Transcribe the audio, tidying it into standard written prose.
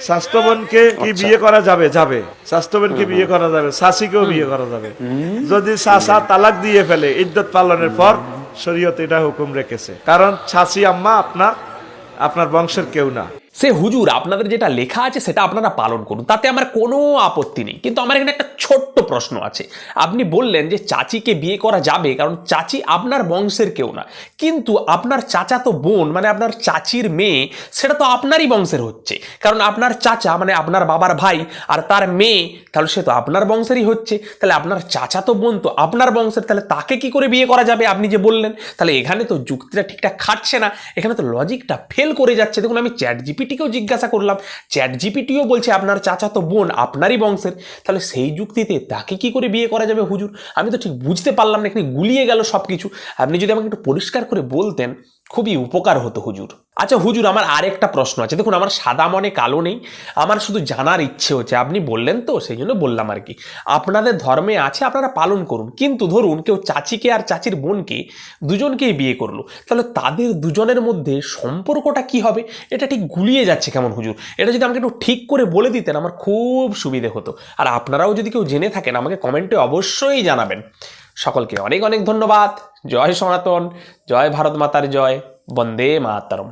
স্বাস্থ্য বোনকে কি বিয়ে করা যাবে? যাবে। স্বাস্থ্য বোনকে বিয়ে করা যাবে, শাশিকেও বিয়ে করা যাবে। যদি শাশা তালাক দিয়ে ফেলে ইদ্যত পালনের পর, শরীয়ত এটা হুকুম রেখেছে, কারণ শাশি আম্মা আপনার বংশের কেউ না। সে হুজুর আপনাদের যেটা লেখা আছে সেটা আপনারা পালন করুন, তাতে আমার কোনো আপত্তি নেই, কিন্তু আমার এখানে একটা ছোট্ট প্রশ্ন আছে। আপনি বললেন যে চাচিকে বিয়ে করা যাবে কারণ চাচি আপনার বংশের কেউ না, কিন্তু আপনার চাচাতো বোন মানে আপনার চাচির মেয়ে সেটা তো আপনারই বংশের হচ্ছে, কারণ আপনার চাচা মানে আপনার বাবার ভাই আর তার মেয়ে, তাহলে সে তো আপনার বংশেরই হচ্ছে। তাহলে আপনার চাচাতো বোন তো আপনার বংশের, তাহলে তাকে কি করে বিয়ে করা যাবে আপনি যে বললেন? তাহলে এখানে তো যুক্তিটা ঠিকঠাক খাটছে না, এখানে তো লজিকটা ফেল করে যাচ্ছে। দেখুন আমি চ্যাট জিপিটিকেও জিজ্ঞাসা করলাম, চ্যাট জিপিটিও বলছে আপনার চাচাতো বোন আপনারই বংশের, তাহলে সেই যুক্তিতে তাকে কি করে বিয়ে করা যাবে হুজুর? আমি তো ঠিক বুঝতে পারলাম না, এখানে গুলিয়ে গেল সব কিছু। আপনি যদি আমাকে একটু পরিষ্কার করে বলতেন খুবই উপকার হতো হুজুর। আচ্ছা হুজুর, আমার আরেকটা প্রশ্ন আছে। দেখুন আমার সাদা মনে কালো নেই, আমার শুধু জানার ইচ্ছে হচ্ছে, আপনি বললেন তো সেই জন্য বললাম আর কি। আপনাদের ধর্মে আছে আপনারা পালন করুন, কিন্তু ধরুন কেউ চাচিকে আর চাচির বোনকে দুজনকেই বিয়ে করলো, তাহলে তাদের দুজনের মধ্যে সম্পর্কটা কি হবে? এটা ঠিক গুলিয়ে যাচ্ছে কেমন হুজুর। এটা যদি আমাকে একটু ঠিক করে বলে দিতেন আমার খুব সুবিধে হতো। আর আপনারাও যদি কেউ জেনে থাকেন আমাকে কমেন্টে অবশ্যই জানাবেন। সকলকে অনেক অনেক ধন্যবাদ। জয় সনাতন, জয় ভারত মাতার জয়, বন্দে মাতরম।